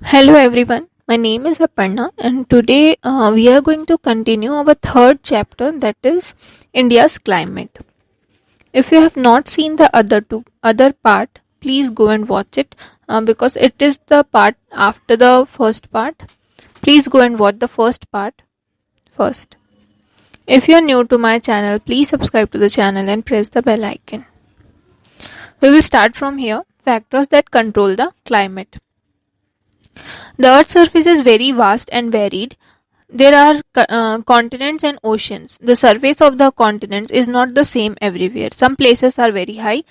Hello everyone, my name is Aparna and today we are going to continue our third chapter, that is India's climate. If you have not seen the other part, please go and watch it because it is the part after the first part. Please go and watch the first part first. If you are new to my channel, please subscribe to the channel and press the bell icon. We will start from here. Factors that control the climate. The Earth's surface is very vast and varied. There are continents and oceans. The surface of the continents is not the same everywhere. Some places are very high,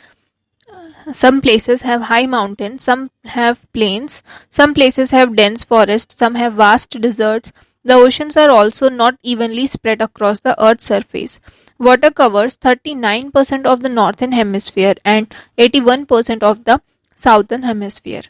some places have high mountains, some have plains, some places have dense forests, some have vast deserts. The oceans are also not evenly spread across the Earth's surface. Water covers 39% of the northern hemisphere and 81% of the southern hemisphere.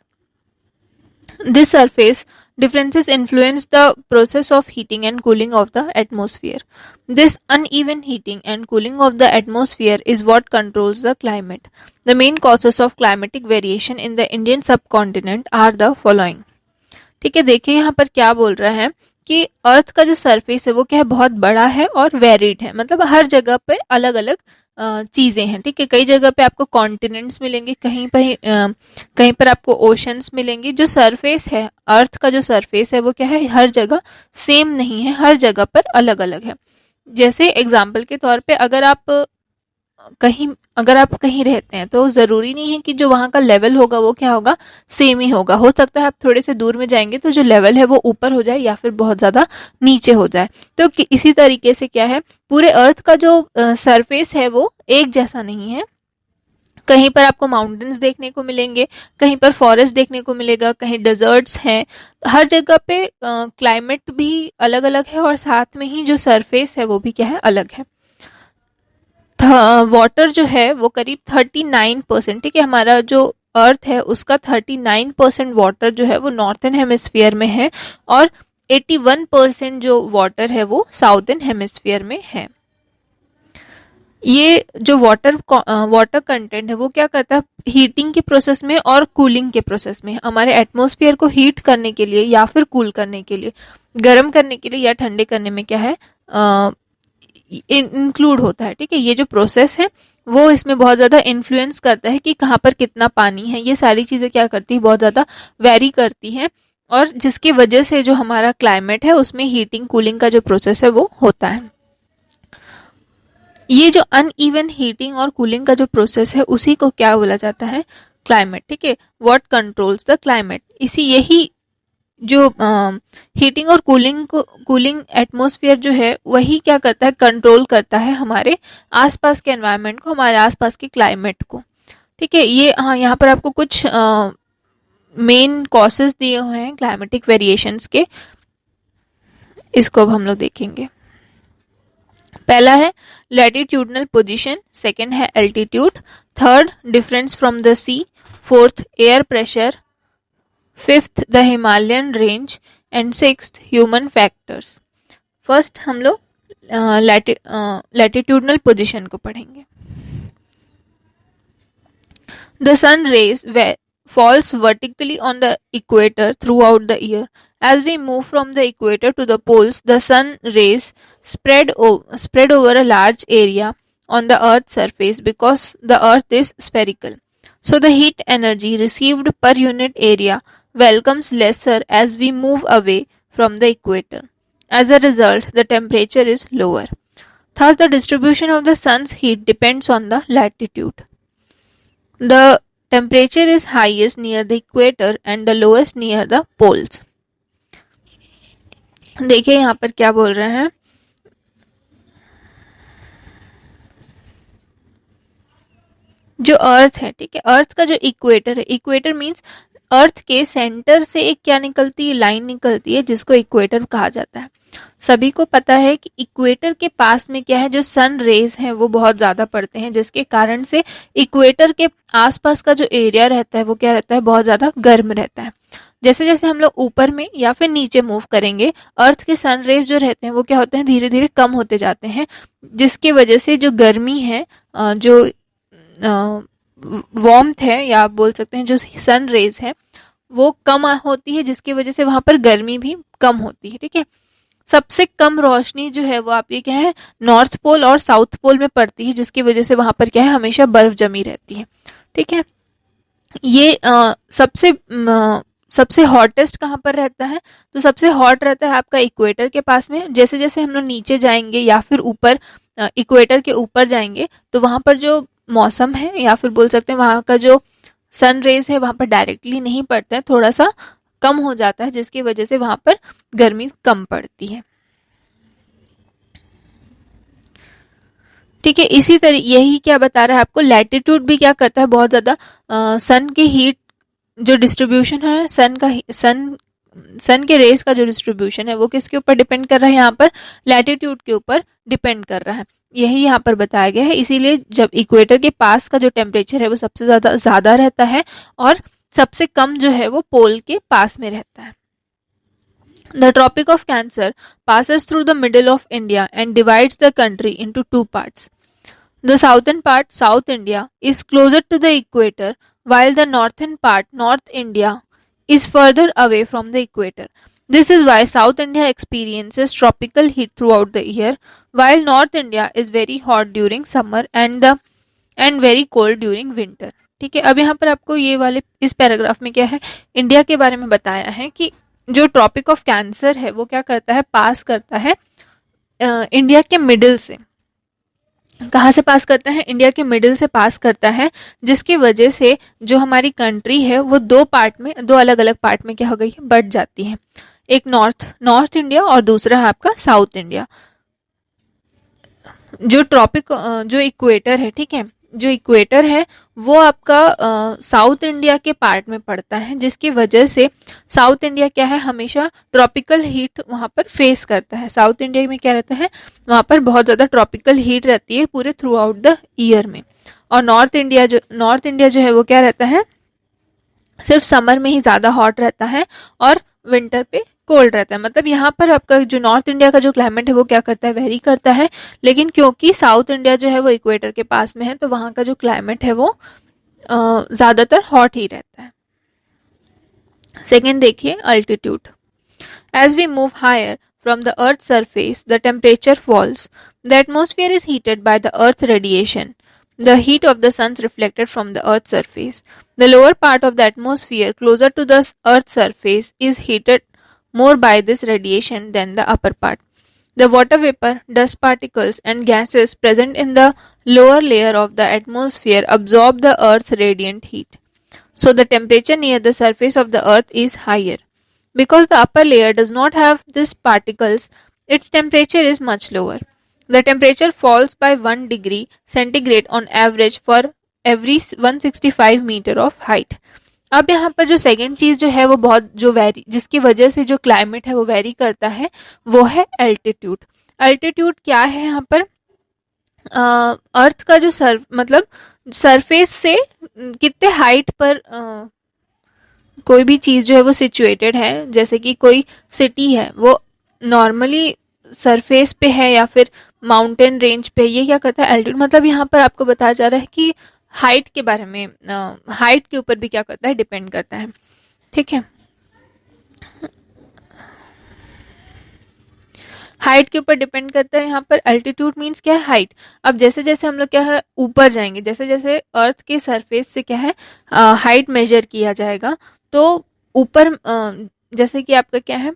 This surface differences influence the process of heating and cooling of the atmosphere. This uneven heating and cooling of the atmosphere is what controls the climate. The main causes of climatic variation in the Indian subcontinent are the following. ठीक है, देखिए यहाँ पर क्या बोल रहा है कि अर्थ का जो सरफेस है वो क्या है, बहुत बड़ा है और वेरिड है, मतलब हर जगह पे अलग अलग चीज़ें हैं। ठीक है, कई जगह पे आपको कॉन्टिनेंट्स मिलेंगे, कहीं पर आपको ओशंस मिलेंगे। जो सरफेस है, अर्थ का जो सरफेस है वो क्या है, हर जगह सेम नहीं है, हर जगह पर अलग अलग है। जैसे एग्जाम्पल के तौर पे अगर आप कहीं रहते हैं तो ज़रूरी नहीं है कि जो वहाँ का लेवल होगा वो क्या होगा, सेम ही होगा। हो सकता है आप थोड़े से दूर में जाएंगे तो जो लेवल है वो ऊपर हो जाए या फिर बहुत ज़्यादा नीचे हो जाए। तो इसी तरीके से क्या है, पूरे अर्थ का जो सरफेस है वो एक जैसा नहीं है। कहीं पर आपको माउंटेन्स देखने को मिलेंगे, कहीं पर फॉरेस्ट देखने को मिलेगा, कहीं डेजर्ट्स हैं। हर जगह पे क्लाइमेट भी अलग अलग है और साथ में ही जो सरफेस है वो भी क्या है, अलग है। वाटर जो है वो करीब 39%, ठीक है, हमारा जो अर्थ है उसका 39% वाटर जो है वो नॉर्थन हेमिस्फीयर में है और 81% जो वाटर है वो साउथर्न हेमिस्फीयर में है। ये जो वाटर कंटेंट है वो क्या करता है, हीटिंग के प्रोसेस में और कूलिंग के प्रोसेस में हमारे एटमॉस्फेयर को हीट करने के लिए या फिर कूल करने के लिए, गर्म करने के लिए या ठंडे करने में क्या है, इंक्लूड होता है। ठीक है, ये जो प्रोसेस है वो इसमें बहुत ज़्यादा इन्फ्लुएंस करता है कि कहाँ पर कितना पानी है। ये सारी चीज़ें क्या करती है, बहुत ज़्यादा वेरी करती हैं और जिसकी वजह से जो हमारा क्लाइमेट है उसमें हीटिंग कूलिंग का जो प्रोसेस है वो होता है। ये जो अनइवन हीटिंग और कूलिंग का जो प्रोसेस है उसी को क्या बोला जाता है, क्लाइमेट। ठीक है, व्हाट कंट्रोल्स द क्लाइमेट, यही जो हीटिंग और कूलिंग एटमॉस्फेयर जो है वही क्या करता है, कंट्रोल करता है हमारे आसपास के एनवायरनमेंट को, हमारे आसपास के क्लाइमेट को। ठीक है, ये यहाँ पर आपको कुछ मेन कॉसेस दिए हुए हैं क्लाइमेटिक वेरिएशंस के, इसको अब हम लोग देखेंगे। पहला है लैटिट्यूडनल पोजीशन, सेकंड है altitude, third difference from the sea, fourth air pressure, fifth the Himalayan range and sixth human factors. First हम लोग लैटिट्यूडनल पोजीशन को पढ़ेंगे। The sun rays falls vertically on the equator throughout the year. As we move from the equator to the poles, the sun rays spread over a large area on the Earth's surface because the Earth is spherical. So the heat energy received per unit area becomes lesser as we move away from the equator. As a result, the temperature is lower. Thus, the distribution of the sun's heat depends on the latitude. The temperature is highest near the equator and the lowest near the poles. देखिए यहाँ पर क्या बोल रहे हैं, जो अर्थ है, ठीक है, अर्थ का जो इक्वेटर है, इक्वेटर मीन्स अर्थ के सेंटर से एक क्या निकलती है, लाइन निकलती है जिसको इक्वेटर कहा जाता है। सभी को पता है कि इक्वेटर के पास में क्या है, जो सन रेज हैं वो बहुत ज़्यादा पड़ते हैं, जिसके कारण से इक्वेटर के आसपास का जो एरिया रहता है वो क्या रहता है, बहुत ज़्यादा गर्म रहता है। जैसे जैसे हम लोग ऊपर में या फिर नीचे मूव करेंगे, अर्थ के सन रेज जो रहते हैं वो क्या होते हैं, धीरे धीरे कम होते जाते हैं, जिसकी वजह से जो गर्मी है, जो वार्मथ है या आप बोल सकते हैं जो सन रेज है वो कम होती है, जिसकी वजह से वहां पर गर्मी भी कम होती है। ठीक है, सबसे कम रोशनी जो है वो आपकी क्या है, नॉर्थ पोल और साउथ पोल में पड़ती है, जिसकी वजह से वहां पर क्या है, हमेशा बर्फ जमी रहती है। ठीक है, ये सबसे हॉटेस्ट कहाँ पर रहता है, तो सबसे हॉट रहता है आपका इक्वेटर के पास में। जैसे जैसे हम लोग नीचे जाएंगे या फिर ऊपर इक्वेटर के ऊपर जाएंगे, तो वहां पर जो मौसम है या फिर बोल सकते हैं वहां का जो सन रेज है वहां पर डायरेक्टली नहीं पड़ता है, थोड़ा सा कम हो जाता है, जिसकी वजह से वहां पर गर्मी कम पड़ती है। ठीक है, इसी तरह यही क्या बता रहा है आपको, लैटिट्यूड भी क्या करता है, बहुत ज्यादा सन की हीट जो डिस्ट्रीब्यूशन है, सन के रेस का जो डिस्ट्रीब्यूशन है वो किसके ऊपर डिपेंड कर रहा है, यहाँ पर लैटिट्यूड के ऊपर डिपेंड कर रहा है। यही यहाँ पर बताया गया है। इसीलिए जब इक्वेटर के पास का जो टेम्परेचर है वो सबसे ज्यादा ज्यादा रहता है और सबसे कम जो है वो पोल के पास में रहता है। The Tropic of Cancer passes through the middle of India and divides the country into two parts. The southern part, South India, is closer to the equator, while the northern part, North India, is further away from the equator. This is why South India experiences tropical heat throughout the year, while North India is very hot during summer and very cold during winter. ठीक है, अब यहाँ पर आपको ये वाले इस paragraph में क्या है, इंडिया के बारे में बताया है कि जो ट्रॉपिक ऑफ कैंसर है वो क्या करता है, पास करता है इंडिया के मिडिल से। कहाँ से पास करता है, इंडिया के मिडिल से पास करता है, जिसकी वजह से जो हमारी कंट्री है वो दो पार्ट में, दो अलग अलग पार्ट में क्या हो गई है, बट जाती है। एक नॉर्थ इंडिया और दूसरा है आपका साउथ इंडिया। जो इक्वेटर है, ठीक है, जो इक्वेटर है वो आपका साउथ इंडिया के पार्ट में पड़ता है, जिसकी वजह से साउथ इंडिया क्या है, हमेशा ट्रॉपिकल हीट वहां पर फेस करता है। साउथ इंडिया में क्या रहता है, वहां पर बहुत ज्यादा ट्रॉपिकल हीट रहती है पूरे थ्रू आउट द ईयर में। और नॉर्थ इंडिया जो है वो क्या रहता है, सिर्फ समर में ही ज्यादा हॉट रहता है और विंटर पे कोल्ड रहता है। मतलब यहाँ पर आपका जो नॉर्थ इंडिया का जो क्लाइमेट है वो क्या करता है, वेरी करता है, लेकिन क्योंकि साउथ इंडिया जो है वो इक्वेटर के पास में है, तो वहाँ का जो क्लाइमेट है वो ज्यादातर हॉट ही रहता है। सेकेंड देखिए, altitude. As we move higher from the earth's surface, the temperature falls. The atmosphere is heated by the earth radiation, the heat of the sun reflected from the earth's surface. The lower part of the atmosphere closer to the earth's surface is heated more by this radiation than the upper part. The water vapor, dust particles, and gases present in the lower layer of the atmosphere absorb the earth's radiant heat. So the temperature near the surface of the earth is higher. Because the upper layer does not have these particles, its temperature is much lower. The temperature falls by 1 degree centigrade on average for every 165 meter of height. अब यहाँ पर जो second चीज जो है वो बहुत जो वेरी, जिसकी वजह से जो क्लाइमेट है वो वेरी करता है, वो है एल्टीट्यूड। एल्टीट्यूड क्या है यहाँ पर, अर्थ का जो मतलब सरफेस से कितने हाइट पर कोई भी चीज जो है वो सिचुएटेड है। जैसे कि कोई सिटी है वो नॉर्मली सरफेस पे है या फिर माउंटेन रेंज पे, ये क्या करता है, एल्टीट्यूड। मतलब यहाँ पर आपको बताया जा रहा है कि हाइट के बारे में, हाइट के ऊपर भी क्या करता है, डिपेंड करता है। ठीक है, हाइट के ऊपर डिपेंड करता है। यहाँ पर अल्टीट्यूड मीन्स क्या है, हाइट। अब जैसे जैसे हम लोग क्या है ऊपर जाएंगे, जैसे जैसे अर्थ के सरफेस से क्या है हाइट मेजर किया जाएगा, तो ऊपर जैसे कि आपका क्या है,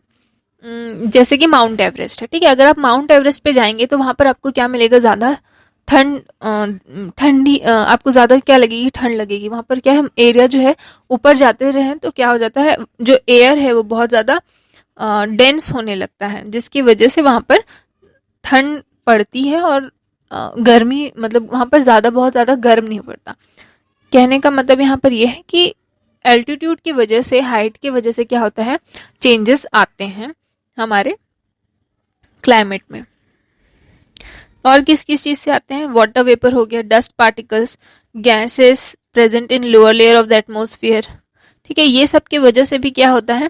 जैसे कि माउंट एवरेस्ट है, ठीक है। अगर आप माउंट एवरेस्ट पे जाएंगे तो वहां पर आपको क्या मिलेगा, ज्यादा ठंडी आपको ज्यादा क्या लगेगी, ठंड लगेगी। वहां पर क्या है, एरिया जो है ऊपर जाते रहे तो क्या हो जाता है, जो एयर है वो बहुत ज्यादा डेंस होने लगता है, जिसकी वजह से वहां पर ठंड पड़ती है और गर्मी, मतलब वहां पर ज्यादा बहुत ज्यादा गर्म नहीं पड़ता। कहने का मतलब यहाँ पर यह है कि एल्टीट्यूड की वजह से, हाइट की वजह से क्या होता है, चेंजेस आते हैं हमारे क्लाइमेट में। और किस किस चीज से आते हैं, वाटर वेपर हो गया, dust particles, gases present in lower layer of the atmosphere. ठीक है, ये सब की वजह से भी क्या होता है,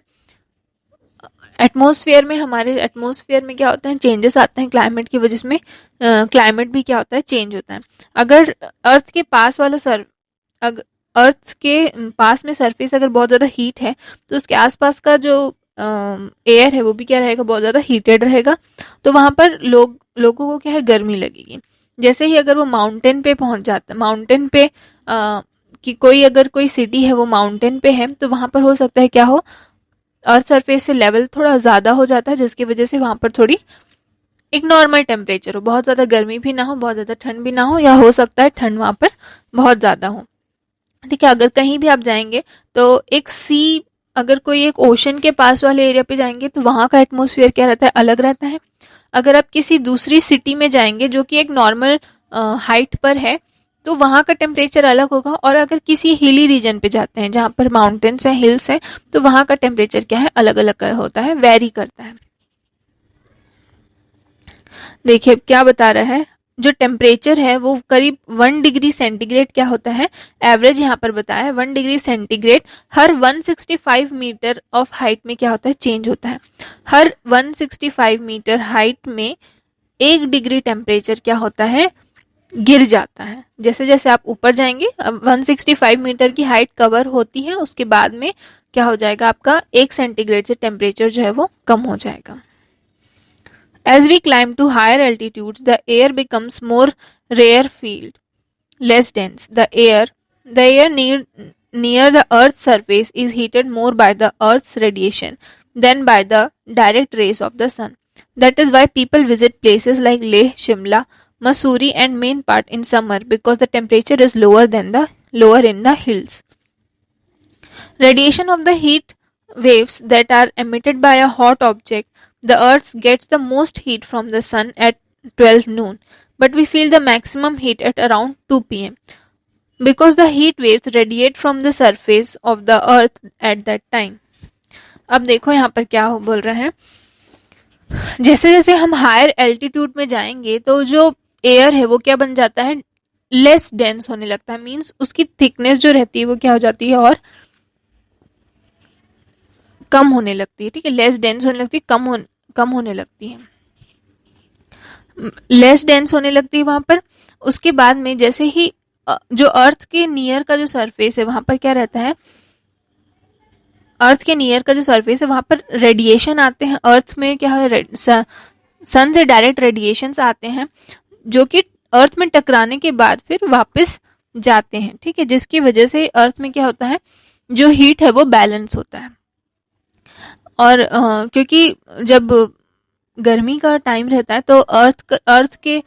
एटमोस्फियर में, हमारे एटमोस्फियर में क्या होता है, चेंजेस आते हैं क्लाइमेट की वजह से। क्लाइमेट भी क्या होता है, चेंज होता है। अगर अर्थ के पास वाला अर्थ के पास में सरफेस अगर बहुत ज़्यादा हीट है तो उसके आसपास का जो एयर है वो भी क्या रहेगा, बहुत ज़्यादा हीटेड रहेगा। तो वहाँ पर लोगों को क्या है, गर्मी लगेगी। जैसे ही अगर वो माउंटेन पे पहुंच जाता है, माउंटेन पे कि कोई अगर कोई सिटी है वो माउंटेन पे है, तो वहाँ पर हो सकता है क्या हो, अर्थ सरफेस से लेवल थोड़ा ज़्यादा हो जाता है, जिसकी वजह से वहाँ पर थोड़ी एक नॉर्मल टेम्परेचर हो, बहुत ज़्यादा गर्मी भी ना हो, बहुत ज़्यादा ठंड भी ना हो, या हो सकता है ठंड वहाँ पर बहुत ज़्यादा हो। ठीक है, अगर कहीं भी आप जाएंगे तो एक सी, अगर कोई एक ओशन के पास वाले एरिया पे जाएंगे तो वहाँ का एटमोसफियर क्या रहता है, अलग रहता है। अगर आप किसी दूसरी सिटी में जाएंगे जो कि एक नॉर्मल हाइट पर है तो वहाँ का टेम्परेचर अलग होगा। और अगर किसी हिली रीजन पे जाते हैं जहाँ पर माउंटेन्स हैं, हिल्स हैं, तो वहाँ का टेम्परेचर क्या है, अलग अलग होता है, वेरी करता है। देखिए क्या बता रहा है, जो टेम्परेचर है वो करीब 1 डिग्री सेंटीग्रेड क्या होता है, एवरेज यहाँ पर बताया है 1 डिग्री सेंटीग्रेड हर 165 मीटर ऑफ हाइट में क्या होता है, चेंज होता है। हर 165 मीटर हाइट में 1 डिग्री टेम्परेचर क्या होता है, गिर जाता है। जैसे जैसे आप ऊपर जाएंगे, अब 165 मीटर की हाइट कवर होती है, उसके बाद में क्या हो जाएगा, आपका 1 सेंटीग्रेड से टेम्परेचर जो है वो कम हो जाएगा। As we climb to higher altitudes, the air becomes more rarefied, less dense. The air near the Earth's surface is heated more by the Earth's radiation than by the direct rays of the sun. That is why people visit places like Leh, Shimla, Mussoorie, and main part in summer, because the temperature is lower in the hills. Radiation of the heat waves that are emitted by a hot object. The Earth gets the most heat from the sun at 12 noon, but we feel the maximum heat at around 2 pm because the heat waves radiate from the surface of the Earth at that time. अब देखो यहाँ पर क्या बोल रहे हैं, जैसे जैसे हम हायर एल्टीट्यूड में जाएंगे तो जो एयर है वो क्या बन जाता है, लेस डेंस होने लगता है। मीन्स उसकी थिकनेस जो रहती है वो क्या हो जाती है, और कम होने लगती है। ठीक है, लेस डेंस होने लगती है, कम होने लगती है, लेस डेंस होने लगती है वहां पर। उसके बाद में जैसे ही जो अर्थ के नियर का जो सरफेस है वहां पर क्या रहता है, अर्थ के नियर का जो सरफेस है वहां पर रेडिएशन आते हैं। अर्थ में क्या है, सन से डायरेक्ट रेडिएशन आते हैं जो कि अर्थ में टकराने के बाद फिर वापस जाते हैं। ठीक है, जिसकी वजह से अर्थ में क्या होता है, जो हीट है वो बैलेंस होता है। और क्योंकि जब गर्मी का टाइम रहता है तो अर्थ के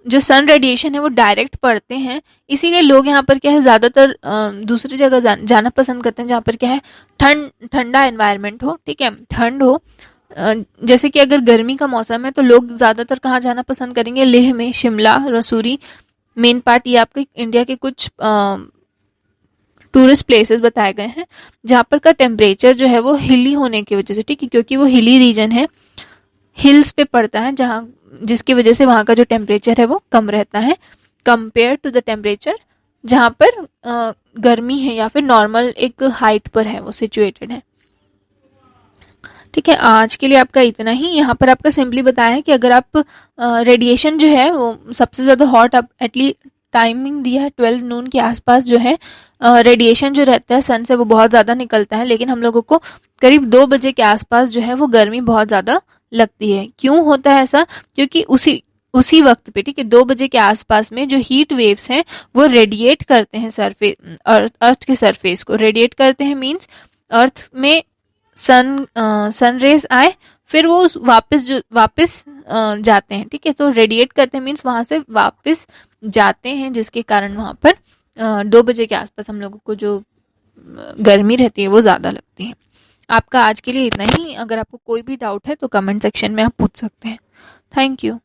जो सन रेडिएशन है वो डायरेक्ट पड़ते हैं, इसीलिए लोग यहाँ पर क्या है, ज़्यादातर दूसरी जगह जाना पसंद करते हैं जहाँ पर क्या है, ठंडा एनवायरनमेंट हो। ठीक है, ठंड हो। जैसे कि अगर गर्मी का मौसम है तो लोग ज़्यादातर कहाँ जाना पसंद करेंगे, लेह में, शिमला, मसूरी, मेन पार्ट, ये आपके इंडिया के कुछ टूरिस्ट प्लेसेस बताए गए हैं जहाँ पर का टेम्परेचर जो है वो हिली होने की वजह से, ठीक है, क्योंकि वो हिली रीजन है, हिल्स पे पड़ता है, जहाँ जिसकी वजह से वहाँ का जो टेम्परेचर है वो कम रहता है कंपेयर टू द टेम्परेचर जहाँ पर गर्मी है या फिर नॉर्मल एक हाइट पर है वो सिचुएटेड है। ठीक है, आज के लिए आपका इतना ही। यहाँ पर आपका सिंपली बताया है कि अगर आप रेडिएशन जो है वो सबसे ज़्यादा हॉट, आप एटलीस्ट टाइमिंग दिया है 12 नून के आसपास जो है रेडिएशन जो रहता है सन से वो बहुत ज़्यादा निकलता है, लेकिन हम लोगों को करीब 2 बजे के आसपास जो है वो गर्मी बहुत ज़्यादा लगती है। क्यों होता है ऐसा, क्योंकि उसी वक्त पे, ठीक है, 2 बजे के आसपास में जो हीट वेव्स हैं वो रेडिएट करते हैं सरफेस, अर्थ के सरफेस को रेडिएट करते हैं। मीन्स अर्थ में सन रेज आए, फिर वो वापस जाते हैं। ठीक है, तो रेडिएट करते हैं मीन्स वहां से वापस जाते हैं, जिसके कारण वहां पर 2 बजे के आसपास हम लोगों को जो गर्मी रहती है वो ज़्यादा लगती है। आपका आज के लिए इतना ही। अगर आपको कोई भी डाउट है तो कमेंट सेक्शन में आप पूछ सकते हैं। Thank you.